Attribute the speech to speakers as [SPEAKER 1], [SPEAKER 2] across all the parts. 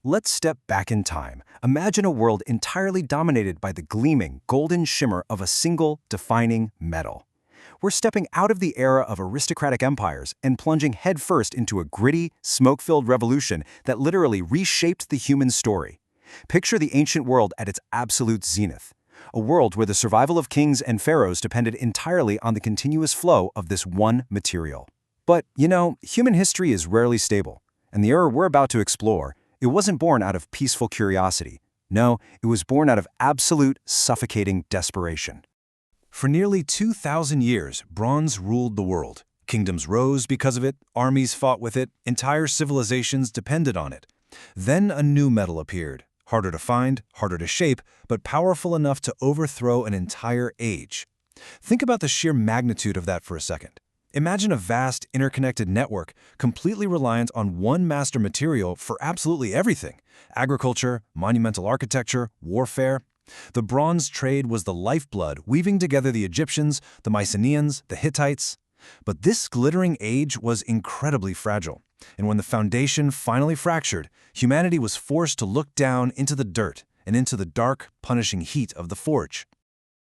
[SPEAKER 1] Let's step back in time. Imagine a world entirely dominated by the gleaming, golden shimmer of a single, defining metal. We're stepping out of the era of aristocratic empires and plunging headfirst into a gritty, smoke-filled revolution that literally reshaped the human story. Picture the ancient world at its absolute zenith. A world where the survival of kings and pharaohs depended entirely on the continuous flow of this one material. But, human history is rarely stable, and the era we're about to explore, it wasn't born out of peaceful curiosity. No, it was born out of absolute, suffocating desperation. For nearly 2,000 years, bronze ruled the world. Kingdoms rose because of it, armies fought with it, entire civilizations depended on it. Then a new metal appeared, harder to find, harder to shape, but powerful enough to overthrow an entire age. Think about the sheer magnitude of that for a second. Imagine a vast, interconnected network completely reliant on one master material for absolutely everything: agriculture, monumental architecture, warfare. The bronze trade was the lifeblood weaving together the Egyptians, the Mycenaeans, the Hittites. But this glittering age was incredibly fragile, and when the foundation finally fractured, humanity was forced to look down into the dirt and into the dark, punishing heat of the forge.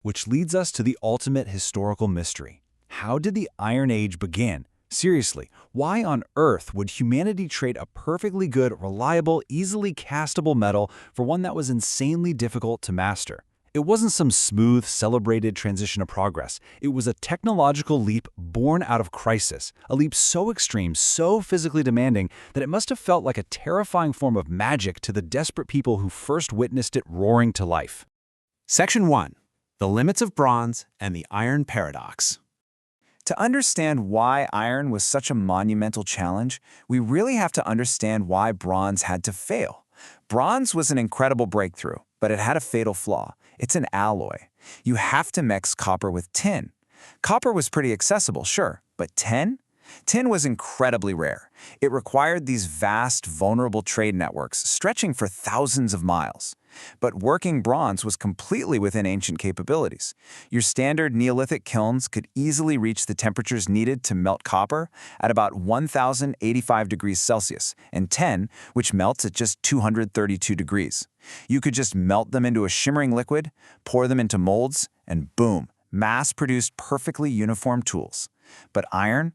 [SPEAKER 1] Which leads us to the ultimate historical mystery. How did the Iron Age begin? Seriously, why on earth would humanity trade a perfectly good, reliable, easily castable metal for one that was insanely difficult to master? It wasn't some smooth, celebrated transition of progress. It was a technological leap born out of crisis, a leap so extreme, so physically demanding, that it must have felt like a terrifying form of magic to the desperate people who first witnessed it roaring to life.
[SPEAKER 2] Section 1. The Limits of Bronze and the Iron Paradox.
[SPEAKER 3] To understand why iron was such a monumental challenge, we really have to understand why bronze had to fail. Bronze was an incredible breakthrough, but it had a fatal flaw. It's an alloy. You have to mix copper with tin. Copper was pretty accessible, sure, but tin? Tin was incredibly rare. It required these vast, vulnerable trade networks stretching for thousands of miles. But working bronze was completely within ancient capabilities. Your standard Neolithic kilns could easily reach the temperatures needed to melt copper at about 1,085 degrees Celsius, and tin, which melts at just 232 degrees. You could just melt them into a shimmering liquid, pour them into molds, and boom, mass-produced perfectly uniform tools. But iron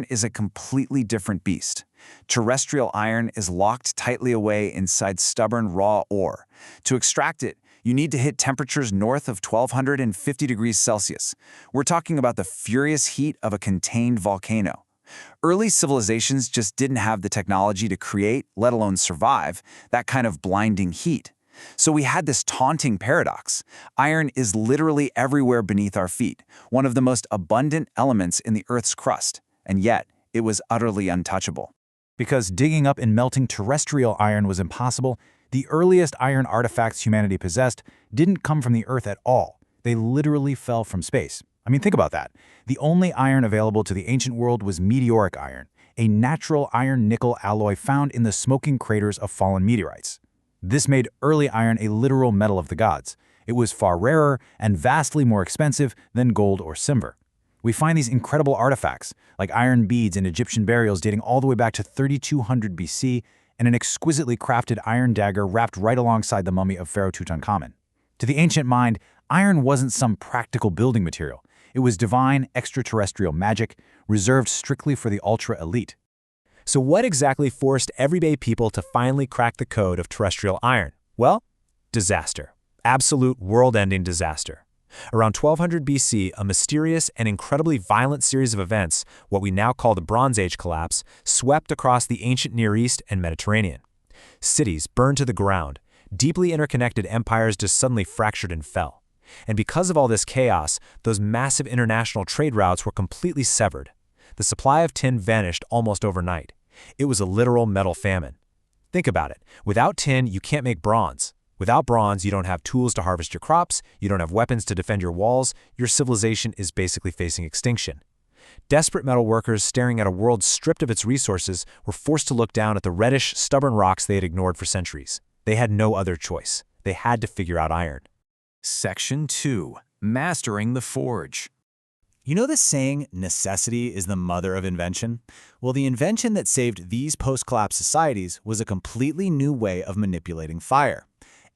[SPEAKER 3] is a completely different beast. Terrestrial iron is locked tightly away inside stubborn raw ore. To extract it, you need to hit temperatures north of 1,250 degrees Celsius. We're talking about the furious heat of a contained volcano. Early civilizations just didn't have the technology to create, let alone survive, that kind of blinding heat. So we had this taunting paradox. Iron is literally everywhere beneath our feet, one of the most abundant elements in the Earth's crust, and yet it was utterly untouchable.
[SPEAKER 4] Because digging up and melting terrestrial iron was impossible, the earliest iron artifacts humanity possessed didn't come from the Earth at all. They literally fell from space. I mean, think about that. The only iron available to the ancient world was meteoric iron, a natural iron-nickel alloy found in the smoking craters of fallen meteorites. This made early iron a literal metal of the gods. It was far rarer and vastly more expensive than gold or silver. We find these incredible artifacts, like iron beads in Egyptian burials dating all the way back to 3200 BC, and an exquisitely crafted iron dagger wrapped right alongside the mummy of Pharaoh Tutankhamun. To the ancient mind, iron wasn't some practical building material. It was divine, extraterrestrial magic, reserved strictly for the ultra-elite.
[SPEAKER 2] So what exactly forced everyday people to finally crack the code of terrestrial iron? Well, disaster. Absolute world-ending disaster. Around 1200 BC, a mysterious and incredibly violent series of events, what we now call the Bronze Age collapse, swept across the ancient Near East and Mediterranean. Cities burned to the ground. Deeply interconnected empires just suddenly fractured and fell. And because of all this chaos, those massive international trade routes were completely severed. The supply of tin vanished almost overnight. It was a literal metal famine. Think about it. Without tin, you can't make bronze. Without bronze, you don't have tools to harvest your crops, you don't have weapons to defend your walls, your civilization is basically facing extinction. Desperate metal workers staring at a world stripped of its resources were forced to look down at the reddish, stubborn rocks they had ignored for centuries. They had no other choice. They had to figure out iron.
[SPEAKER 5] Section 2. Mastering the Forge.
[SPEAKER 2] You know the saying, necessity is the mother of invention? Well, the invention that saved these post-collapse societies was a completely new way of manipulating fire.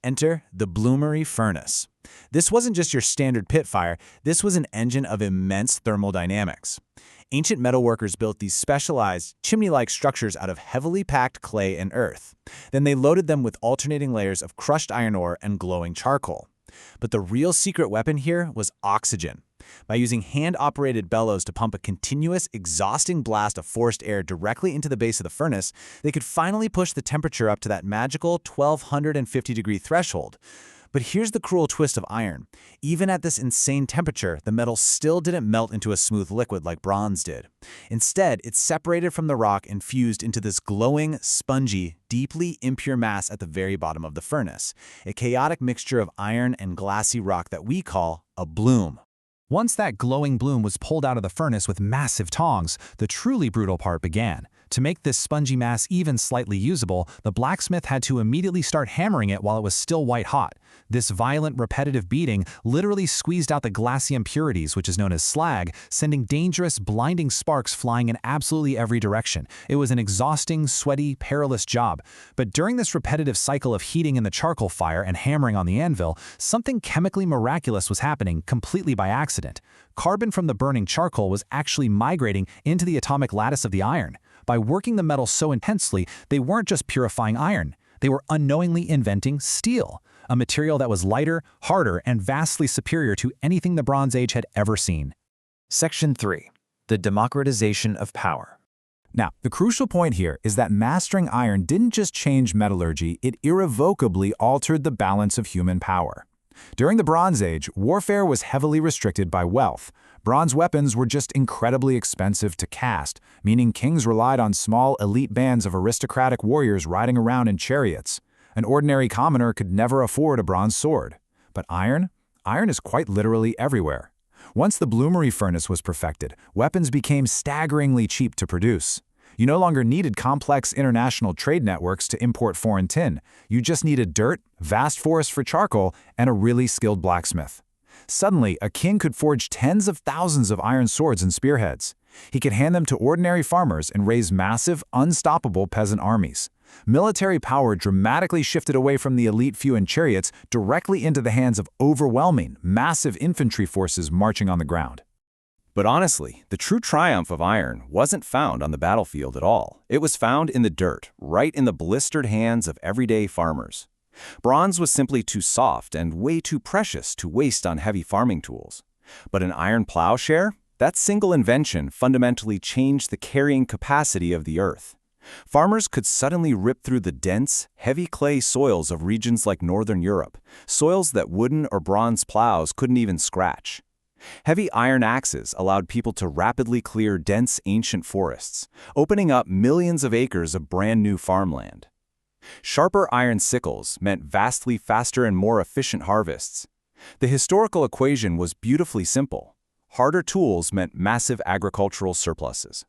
[SPEAKER 2] Enter the bloomery furnace. This wasn't just your standard pit fire, this was an engine of immense thermodynamics. Ancient metalworkers built these specialized, chimney-like structures out of heavily packed clay and earth. Then they loaded them with alternating layers of crushed iron ore and glowing charcoal. But the real secret weapon here was oxygen. By using hand-operated bellows to pump a continuous, exhausting blast of forced air directly into the base of the furnace, they could finally push the temperature up to that magical 1250-degree threshold. But here's the cruel twist of iron. Even at this insane temperature, the metal still didn't melt into a smooth liquid like bronze did. Instead, it separated from the rock and fused into this glowing, spongy, deeply impure mass at the very bottom of the furnace, a chaotic mixture of iron and glassy rock that we call a bloom.
[SPEAKER 1] Once that glowing bloom was pulled out of the furnace with massive tongs, the truly brutal part began. To make this spongy mass even slightly usable, the blacksmith had to immediately start hammering it while it was still white hot. This violent, repetitive beating literally squeezed out the glassy impurities, which is known as slag, sending dangerous, blinding sparks flying in absolutely every direction. It was an exhausting, sweaty, perilous job. But during this repetitive cycle of heating in the charcoal fire and hammering on the anvil, something chemically miraculous was happening completely by accident. Carbon from the burning charcoal was actually migrating into the atomic lattice of the iron. By working the metal so intensely, they weren't just purifying iron. They were unknowingly inventing steel, a material that was lighter, harder, and vastly superior to anything the Bronze Age had ever seen.
[SPEAKER 3] Section 3. The democratization of power.
[SPEAKER 4] Now, the crucial point here is that mastering iron didn't just change metallurgy, it irrevocably altered the balance of human power. During the Bronze Age, warfare was heavily restricted by wealth. Bronze weapons were just incredibly expensive to cast, meaning kings relied on small, elite bands of aristocratic warriors riding around in chariots. An ordinary commoner could never afford a bronze sword. But iron? Iron is quite literally everywhere. Once the bloomery furnace was perfected, weapons became staggeringly cheap to produce. You no longer needed complex international trade networks to import foreign tin. You just needed dirt, vast forests for charcoal, and a really skilled blacksmith. Suddenly, a king could forge tens of thousands of iron swords and spearheads. He could hand them to ordinary farmers and raise massive, unstoppable peasant armies. Military power dramatically shifted away from the elite few in chariots directly into the hands of overwhelming, massive infantry forces marching on the ground.
[SPEAKER 1] But honestly, the true triumph of iron wasn't found on the battlefield at all. It was found in the dirt, right in the blistered hands of everyday farmers. Bronze was simply too soft and way too precious to waste on heavy farming tools. But an iron plowshare? That single invention fundamentally changed the carrying capacity of the earth. Farmers could suddenly rip through the dense, heavy clay soils of regions like Northern Europe, soils that wooden or bronze plows couldn't even scratch. Heavy iron axes allowed people to rapidly clear dense ancient forests, opening up millions of acres of brand-new farmland. Sharper iron sickles meant vastly faster and more efficient harvests. The historical equation was beautifully simple. Harder tools meant massive agricultural surpluses.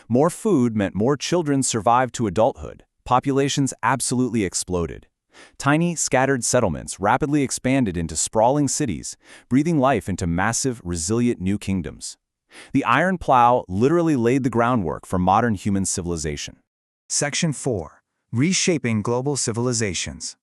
[SPEAKER 1] More food meant more children survived to adulthood. Populations absolutely exploded. Tiny, scattered settlements rapidly expanded into sprawling cities, breathing life into massive, resilient new kingdoms. The iron plow literally laid the groundwork for modern human civilization.
[SPEAKER 3] Section 4. Reshaping global civilizations.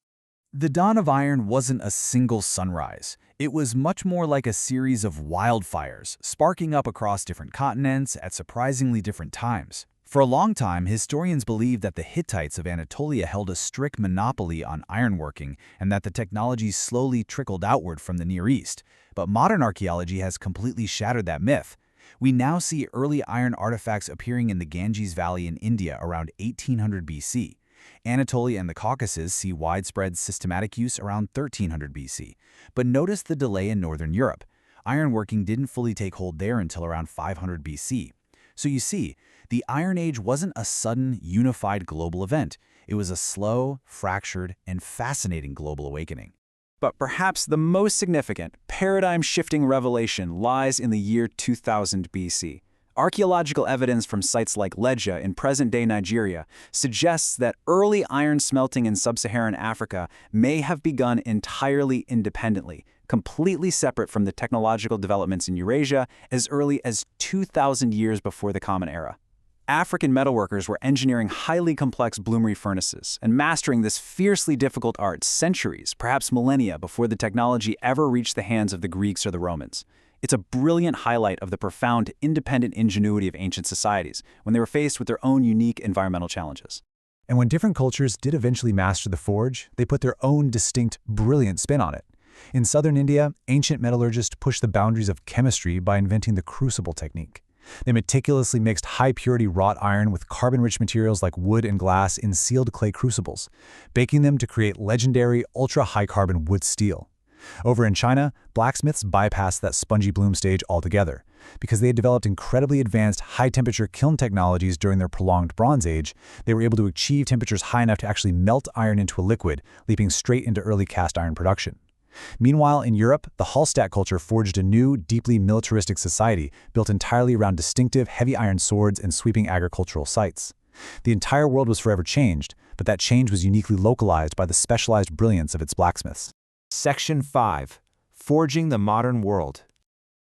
[SPEAKER 5] The dawn of iron wasn't a single sunrise. It was much more like a series of wildfires, sparking up across different continents at surprisingly different times. For a long time, historians believed that the Hittites of Anatolia held a strict monopoly on ironworking and that the technology slowly trickled outward from the Near East. But modern archaeology has completely shattered that myth. We now see early iron artifacts appearing in the Ganges Valley in India around 1800 BC. Anatolia and the Caucasus see widespread systematic use around 1300 BC. But notice the delay in Northern Europe. Ironworking didn't fully take hold there until around 500 BC. So you see, the Iron Age wasn't a sudden, unified global event. It was a slow, fractured, and fascinating global awakening.
[SPEAKER 1] But perhaps the most significant, paradigm-shifting revelation lies in the year 2000 BC. Archaeological evidence from sites like Leja in present-day Nigeria suggests that early iron smelting in sub-Saharan Africa may have begun entirely independently, completely separate from the technological developments in Eurasia as early as 2,000 years before the Common Era. African metalworkers were engineering highly complex bloomery furnaces and mastering this fiercely difficult art centuries, perhaps millennia, before the technology ever reached the hands of the Greeks or the Romans. It's a brilliant highlight of the profound independent ingenuity of ancient societies when they were faced with their own unique environmental challenges.
[SPEAKER 2] And when different cultures did eventually master the forge, they put their own distinct, brilliant spin on it. In southern India, ancient metallurgists pushed the boundaries of chemistry by inventing the crucible technique. They meticulously mixed high-purity wrought iron with carbon-rich materials like wood and glass in sealed clay crucibles, baking them to create legendary ultra-high-carbon wood steel. Over in China, blacksmiths bypassed that spongy bloom stage altogether. Because they had developed incredibly advanced high-temperature kiln technologies during their prolonged Bronze Age, they were able to achieve temperatures high enough to actually melt iron into a liquid, leaping straight into early cast iron production. Meanwhile, in Europe, the Hallstatt culture forged a new, deeply militaristic society built entirely around distinctive heavy iron swords and sweeping agricultural sites. The entire world was forever changed, but that change was uniquely localized by the specialized brilliance of its blacksmiths.
[SPEAKER 5] Section 5. Forging the Modern World.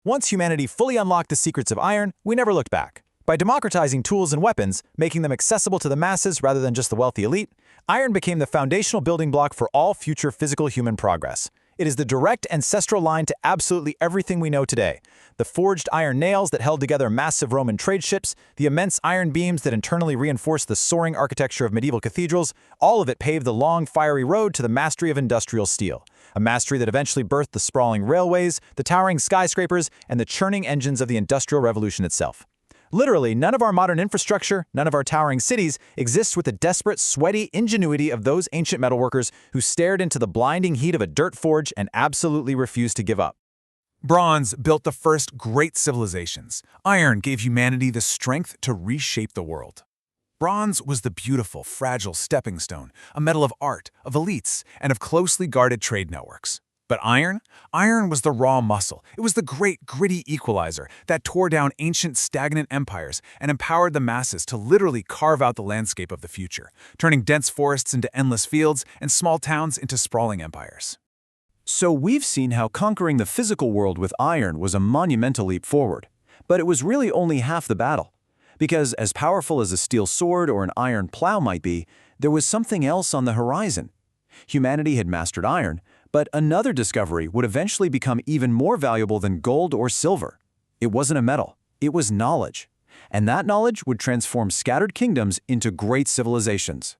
[SPEAKER 5] Once humanity fully unlocked the secrets of iron, we never looked back. By democratizing tools and weapons, making them accessible to the masses rather than just the wealthy elite, iron became the foundational building block for all future physical human progress. It is the direct ancestral line to absolutely everything we know today. The forged iron nails that held together massive Roman trade ships, the immense iron beams that internally reinforced the soaring architecture of medieval cathedrals, all of it paved the long, fiery road to the mastery of industrial steel. A mastery that eventually birthed the sprawling railways, the towering skyscrapers, and the churning engines of the Industrial Revolution itself. Literally, none of our modern infrastructure, none of our towering cities exists with the desperate, sweaty ingenuity of those ancient metalworkers who stared into the blinding heat of a dirt forge and absolutely refused to give up.
[SPEAKER 6] Bronze built the first great civilizations. Iron gave humanity the strength to reshape the world. Bronze was the beautiful, fragile stepping stone, a metal of art, of elites, and of closely guarded trade networks. But iron? Iron was the raw muscle. It was the great, gritty equalizer that tore down ancient, stagnant empires and empowered the masses to literally carve out the landscape of the future, turning dense forests into endless fields and small towns into sprawling empires.
[SPEAKER 3] So we've seen how conquering the physical world with iron was a monumental leap forward. But it was really only half the battle. Because as powerful as a steel sword or an iron plow might be, there was something else on the horizon. Humanity had mastered iron, but another discovery would eventually become even more valuable than gold or silver. It wasn't a metal, it was knowledge. And that knowledge would transform scattered kingdoms into great civilizations.